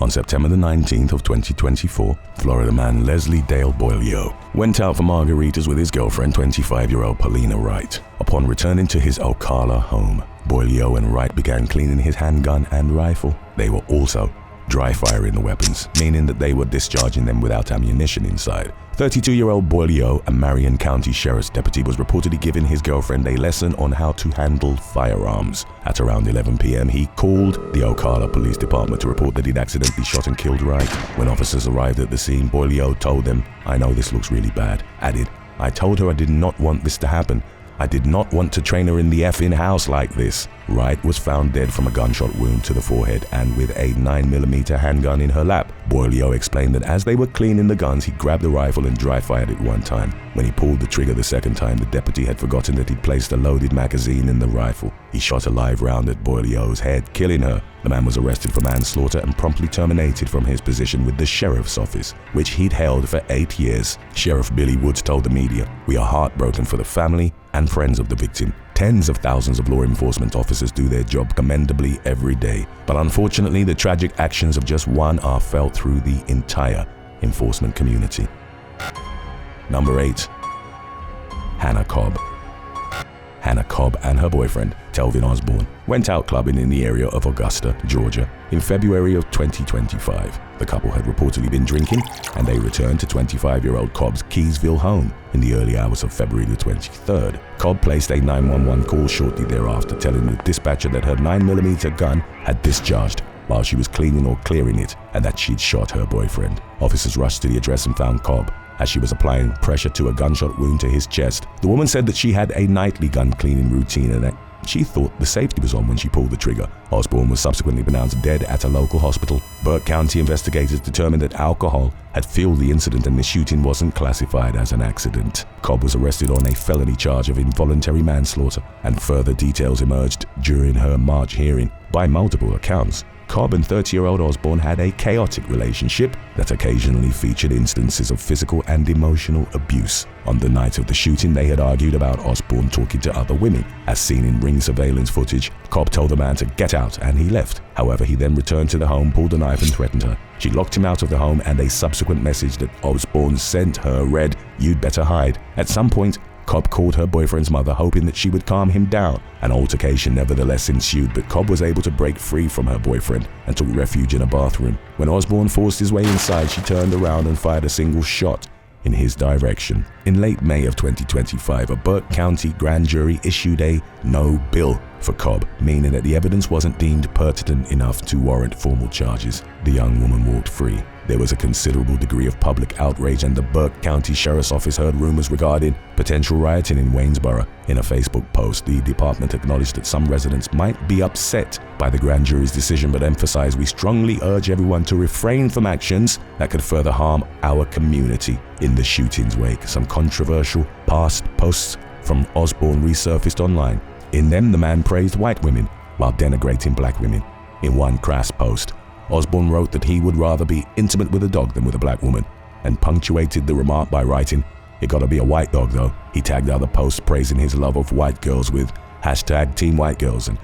On September the 19th of 2024, Florida man Leslie Dale Boileau went out for margaritas with his girlfriend, 25-year-old Paulina Wright. Upon returning to his Ocala home, Boileau and Wright began cleaning his handgun and rifle. They were also dry firing the weapons, meaning that they were discharging them without ammunition inside. 32-year-old Boileau, a Marion County Sheriff's deputy, was reportedly giving his girlfriend a lesson on how to handle firearms. At around 11 p.m., he called the Ocala Police Department to report that he'd accidentally shot and killed Wright. When officers arrived at the scene, Boileau told them, "I know this looks really bad," added, "I told her I did not want this to happen. I did not want to train her in the effing house like this." Wright was found dead from a gunshot wound to the forehead and with a 9mm handgun in her lap. Boileau explained that as they were cleaning the guns, he grabbed the rifle and dry fired it one time. When he pulled the trigger the second time, the deputy had forgotten that he'd placed a loaded magazine in the rifle. He shot a live round at Boileau's head, killing her. The man was arrested for manslaughter and promptly terminated from his position with the sheriff's office, which he'd held for 8 years. Sheriff Billy Woods told the media, "We are heartbroken for the family and friends of the victim. Tens of thousands of law enforcement officers do their job commendably every day, but unfortunately the tragic actions of just one are felt through the entire enforcement community." Number 8. Hannah Cobb. Hannah Cobb and her boyfriend, Telvin Osborne, went out clubbing in the area of Augusta, Georgia, in February of 2025. The couple had reportedly been drinking, and they returned to 25-year-old Cobb's Keysville home in the early hours of February the 23rd. Cobb placed a 911 call shortly thereafter, telling the dispatcher that her 9mm gun had discharged while she was cleaning or clearing it, and that she'd shot her boyfriend. Officers rushed to the address and found Cobb as she was applying pressure to a gunshot wound to his chest. The woman said that she had a nightly gun cleaning routine and that she thought the safety was on when she pulled the trigger. Osborne was subsequently pronounced dead at a local hospital. Burke County investigators determined that alcohol had fueled the incident and the shooting wasn't classified as an accident. Cobb was arrested on a felony charge of involuntary manslaughter, and further details emerged during her March hearing. By multiple accounts, Cobb and 30-year-old Osborne had a chaotic relationship that occasionally featured instances of physical and emotional abuse. On the night of the shooting, they had argued about Osborne talking to other women. As seen in ring surveillance footage, Cobb told the man to get out and he left. However, he then returned to the home, pulled a knife and threatened her. She locked him out of the home, and a subsequent message that Osborne sent her read, "You'd better hide." At some point, Cobb called her boyfriend's mother, hoping that she would calm him down. An altercation nevertheless ensued, but Cobb was able to break free from her boyfriend and took refuge in a bathroom. When Osborne forced his way inside, she turned around and fired a single shot in his direction. In late May of 2025, a Burke County grand jury issued a no bill for Cobb, meaning that the evidence wasn't deemed pertinent enough to warrant formal charges. The young woman walked free. There was a considerable degree of public outrage, and the Burke County Sheriff's Office heard rumors regarding potential rioting in Waynesboro. In a Facebook post, the department acknowledged that some residents might be upset by the grand jury's decision, but emphasized, "We strongly urge everyone to refrain from actions that could further harm our community." In the shooting's wake, some controversial past posts from Osborne resurfaced online. In them, the man praised white women while denigrating black women. In one crass post, Osborne wrote that he would rather be intimate with a dog than with a black woman, and punctuated the remark by writing, "It gotta be a white dog though." He tagged other posts praising his love of white girls with #Team White Girls and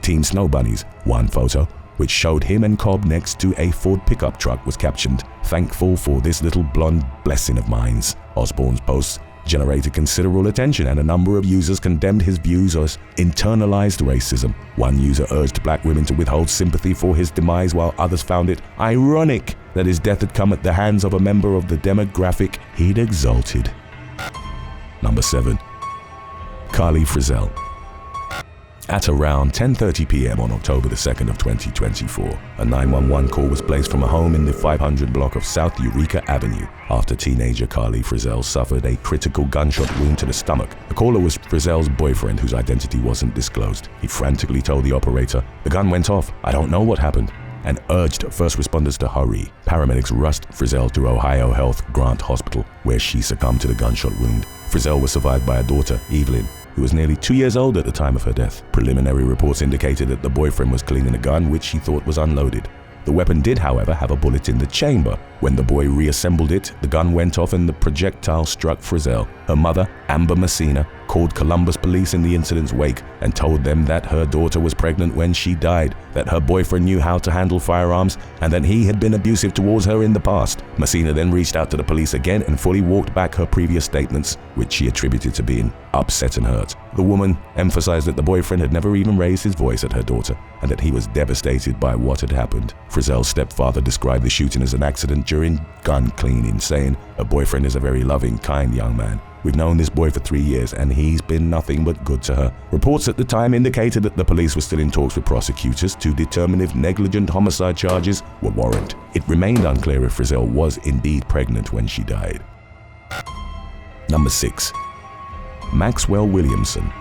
#Team Snow Bunnies. One photo, which showed him and Cobb next to a Ford pickup truck, was captioned, "Thankful for this little blonde blessing of mine's." Osborne's posts generated considerable attention, and a number of users condemned his views as internalized racism. One user urged black women to withhold sympathy for his demise, while others found it ironic that his death had come at the hands of a member of the demographic he'd exalted. Number 7. Carlie Frizzell. At around 10:30 p.m. on October the 2nd of 2024, a 911 call was placed from a home in the 500 block of South Eureka Avenue after teenager Carlie Frizzell suffered a critical gunshot wound to the stomach. The caller was Frizzell's boyfriend, whose identity wasn't disclosed. He frantically told the operator, "The gun went off. I don't know what happened," and urged first responders to hurry. Paramedics rushed Frizzell to Ohio Health Grant Hospital, where she succumbed to the gunshot wound. Frizzell was survived by a daughter, Edelen, who was nearly 2 years old at the time of her death. Preliminary reports indicated that the boyfriend was cleaning a gun, which he thought was unloaded. The weapon did, however, have a bullet in the chamber. When the boy reassembled it, the gun went off and the projectile struck Frizzell. Her mother, Amber Messina, called Columbus police in the incident's wake and told them that her daughter was pregnant when she died, that her boyfriend knew how to handle firearms, and that he had been abusive towards her in the past. Messina then reached out to the police again and fully walked back her previous statements, which she attributed to being upset and hurt. The woman emphasized that the boyfriend had never even raised his voice at her daughter and that he was devastated by what had happened. Frizzell's stepfather described the shooting as an accident during gun cleaning, saying, "Her boyfriend is a very loving, kind young man. We've known this boy for 3 years and he's been nothing but good to her." Reports at the time indicated that the police were still in talks with prosecutors to determine if negligent homicide charges were warranted. It remained unclear if Frizzell was indeed pregnant when she died. Number 6. Maxwell Williamson.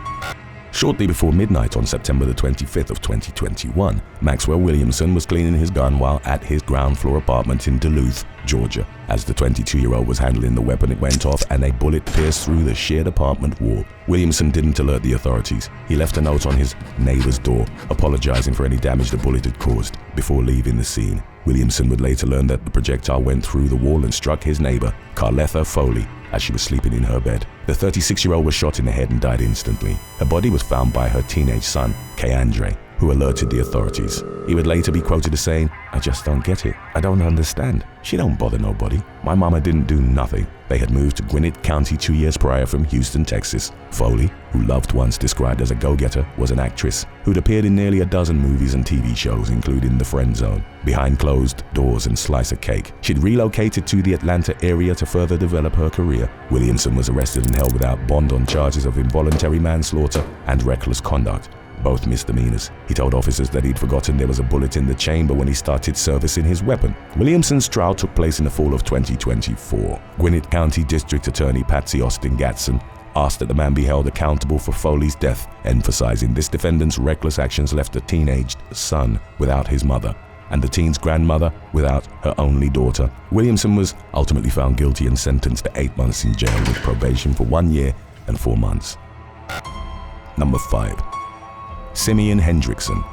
Shortly before midnight on September the 25th of 2021, Maxwell Williamson was cleaning his gun while at his ground floor apartment in Duluth, Georgia. As the 22-year-old was handling the weapon, it went off and a bullet pierced through the shared apartment wall. Williamson didn't alert the authorities. He left a note on his neighbor's door, apologizing for any damage the bullet had caused, before leaving the scene. Williamson would later learn that the projectile went through the wall and struck his neighbor, Carlie Frizzell, as she was sleeping in her bed. The 36-year-old was shot in the head and died instantly. Her body was found by her teenage son, Andre, who alerted the authorities. He would later be quoted as saying, "I just don't get it. I don't understand. She don't bother nobody. My mama didn't do nothing." They had moved to Gwinnett County 2 years prior from Houston, Texas. Foley, who loved once described as a go-getter, was an actress who'd appeared in nearly a dozen movies and TV shows, including The Friend Zone, Behind Closed Doors, and Slice of Cake. She'd relocated to the Atlanta area to further develop her career. Williamson was arrested and held without bond on charges of involuntary manslaughter and reckless conduct, both misdemeanors. He told officers that he'd forgotten there was a bullet in the chamber when he started servicing his weapon. Williamson's trial took place in the fall of 2024. Gwinnett County District Attorney Patsy Austin Gatson asked that the man be held accountable for Foley's death, emphasizing this defendant's reckless actions left a teenaged son without his mother and the teen's grandmother without her only daughter. Williamson was ultimately found guilty and sentenced to 8 months in jail with probation for 1 year and 4 months. Number 5. Simeon Hendrickson.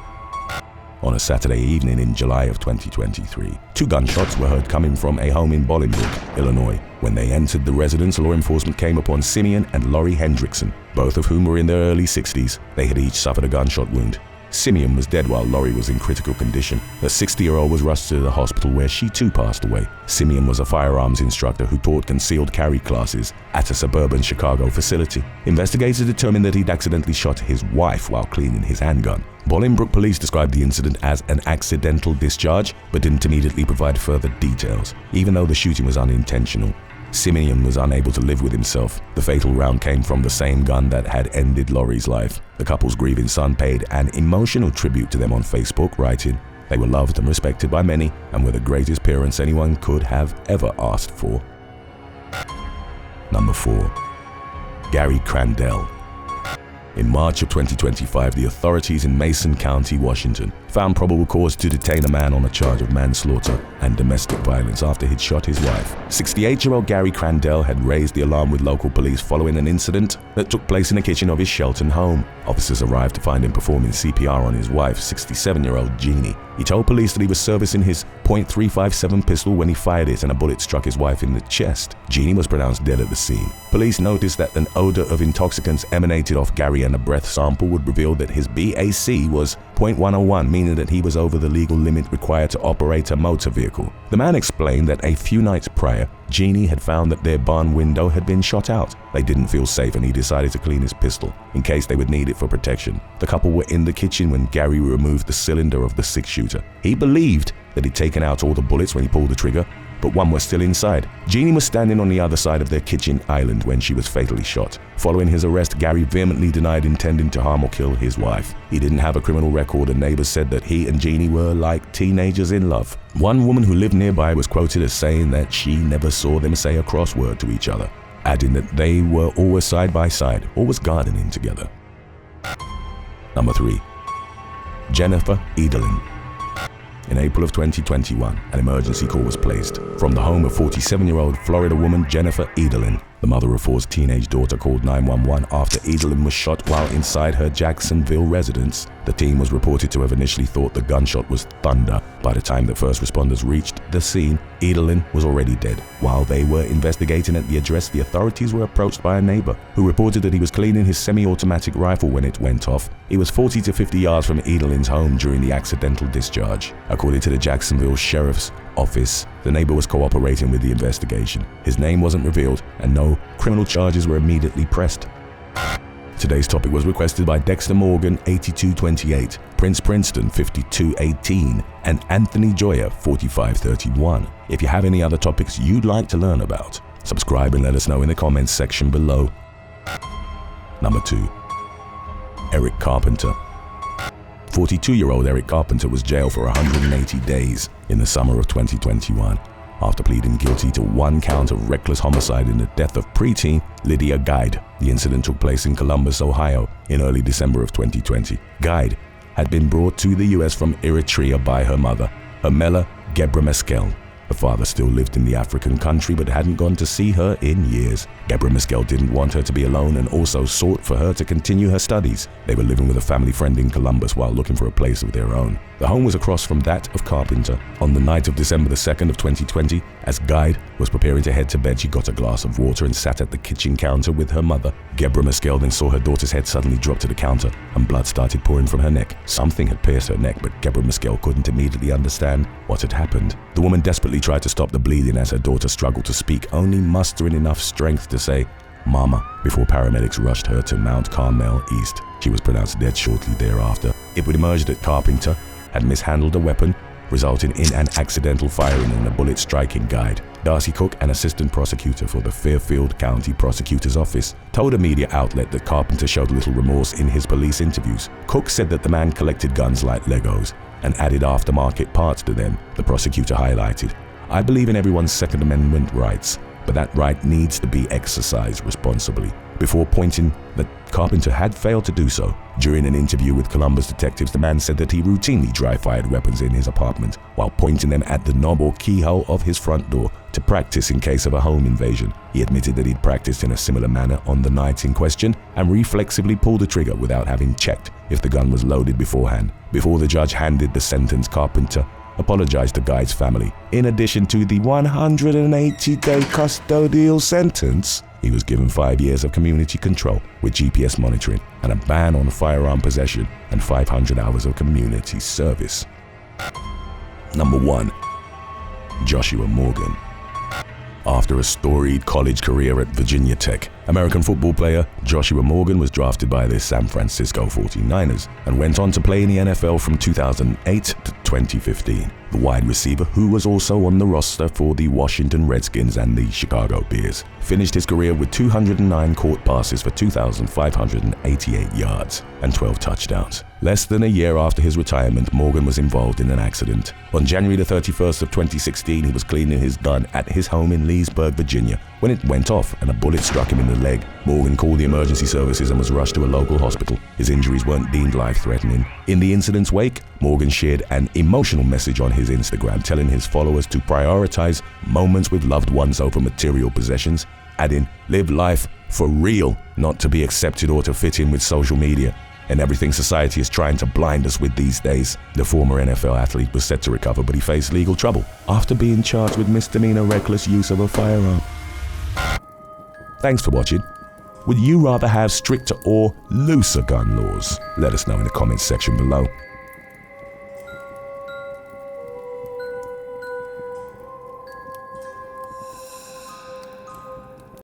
On a Saturday evening in July of 2023, 2 gunshots were heard coming from a home in Bolingbrook, Illinois. When they entered the residence, law enforcement came upon Simeon and Lori Hendrickson, both of whom were in their early 60s. They had each suffered a gunshot wound. Simeon was dead while Lori was in critical condition. The 60-year-old was rushed to the hospital where she too passed away. Simeon was a firearms instructor who taught concealed carry classes at a suburban Chicago facility. Investigators determined that he'd accidentally shot his wife while cleaning his handgun. Bolingbrook police described the incident as an accidental discharge, but didn't immediately provide further details. Even though the shooting was unintentional, Simeon was unable to live with himself. The fatal round came from the same gun that had ended Lori's life. The couple's grieving son paid an emotional tribute to them on Facebook, writing, "They were loved and respected by many and were the greatest parents anyone could have ever asked for." Number 4. Gary Crandell. In March of 2025, the authorities in Mason County, Washington, found probable cause to detain a man on a charge of manslaughter and domestic violence after he'd shot his wife. 68-year-old Gary Crandell had raised the alarm with local police following an incident that took place in the kitchen of his Shelton home. Officers arrived to find him performing CPR on his wife, 67-year-old Jeannie. He told police that he was servicing his .357 pistol when he fired it and a bullet struck his wife in the chest. Jeannie was pronounced dead at the scene. Police noticed that an odor of intoxicants emanated off Gary, and a breath sample would reveal that his BAC was .101, meaning that he was over the legal limit required to operate a motor vehicle. The man explained that a few nights prior, Jeannie had found that their barn window had been shot out. They didn't feel safe and he decided to clean his pistol, in case they would need it for protection. The couple were in the kitchen when Gary removed the cylinder of the 6-shooter. He believed that he'd taken out all the bullets when he pulled the trigger, but one was still inside. Jeannie was standing on the other side of their kitchen island when she was fatally shot. Following his arrest, Gary vehemently denied intending to harm or kill his wife. He didn't have a criminal record, and neighbors said that he and Jeannie were like teenagers in love. One woman who lived nearby was quoted as saying that she never saw them say a crossword to each other, adding that they were always side by side, always gardening together. Number 3. Jennifer Edelen. In April of 2021, an emergency call was placed from the home of 47-year-old Florida woman Jennifer Edelen. The mother of four's teenage daughter called 911 after Edelen was shot while inside her Jacksonville residence. The team was reported to have initially thought the gunshot was thunder. By the time that first responders reached the scene, Edelen was already dead. While they were investigating at the address, the authorities were approached by a neighbor who reported that he was cleaning his semi-automatic rifle when it went off. He was 40 to 50 yards from Edelen's home during the accidental discharge. According to the Jacksonville Sheriff's Office, the neighbor was cooperating with the investigation. His name wasn't revealed, and no criminal charges were immediately pressed. Today's topic was requested by Dexter Morgan, 8228, Prince Princeton, 5218, and Anthony Joyer, 4531. If you have any other topics you'd like to learn about, subscribe and let us know in the comments section below. Number 2. Eric Carpenter. 42-year-old Eric Carpenter was jailed for 180 days in the summer of 2021 after pleading guilty to one count of reckless homicide in the death of preteen Lydia Guide. The incident took place in Columbus, Ohio in early December of 2020. Guide had been brought to the US from Eritrea by her mother, Hermela Gebra Meskel. Her father still lived in the African country but hadn't gone to see her in years. Gebra Meskel didn't want her to be alone and also sought for her to continue her studies. They were living with a family friend in Columbus while looking for a place of their own. The home was across from that of Carpenter. On the night of December the 2nd of 2020, as Guide was preparing to head to bed, she got a glass of water and sat at the kitchen counter with her mother. Gebra Meskel then saw her daughter's head suddenly drop to the counter and blood started pouring from her neck. Something had pierced her neck, but Gebra Meskel couldn't immediately understand what had happened. The woman desperately tried to stop the bleeding as her daughter struggled to speak, only mustering enough strength to say, "Mama," before paramedics rushed her to Mount Carmel East. She was pronounced dead shortly thereafter. It would emerge that Carpenter had mishandled a weapon, resulting in an accidental firing and a bullet striking Guide. Darcy Cook, an assistant prosecutor for the Fairfield County Prosecutor's Office, told a media outlet that Carpenter showed little remorse in his police interviews. Cook said that the man collected guns like Legos and added aftermarket parts to them. The prosecutor highlighted, "I believe in everyone's Second Amendment rights, but that right needs to be exercised responsibly," before pointing that Carpenter had failed to do so. During an interview with Columbus detectives, the man said that he routinely dry-fired weapons in his apartment while pointing them at the knob or keyhole of his front door to practice in case of a home invasion. He admitted that he'd practiced in a similar manner on the night in question and reflexively pulled the trigger without having checked if the gun was loaded beforehand. Before the judge handed the sentence, Carpenter apologized to Guide's family. In addition to the 180-day custodial sentence, he was given 5 years of community control with GPS monitoring and a ban on firearm possession and 500 hours of community service. Number 1. Joshua Morgan. After a storied college career at Virginia Tech, American football player Joshua Morgan was drafted by the San Francisco 49ers and went on to play in the NFL from 2008 to 2015. The wide receiver, who was also on the roster for the Washington Redskins and the Chicago Bears, finished his career with 209 caught passes for 2,588 yards and 12 touchdowns. Less than a year after his retirement, Morgan was involved in an accident. On January the 31st of 2016, he was cleaning his gun at his home in Leesburg, Virginia, when it went off and a bullet struck him in the leg. Morgan called the emergency services and was rushed to a local hospital. His injuries weren't deemed life-threatening. In the incident's wake, Morgan shared an emotional message on his Instagram telling his followers to prioritize moments with loved ones over material possessions, adding, "Live life for real, not to be accepted or to fit in with social media and everything society is trying to blind us with these days." The former NFL athlete was set to recover, but he faced legal trouble after being charged with misdemeanor reckless use of a firearm. Thanks for watching. Would you rather have stricter or looser gun laws? Let us know in the comments section below.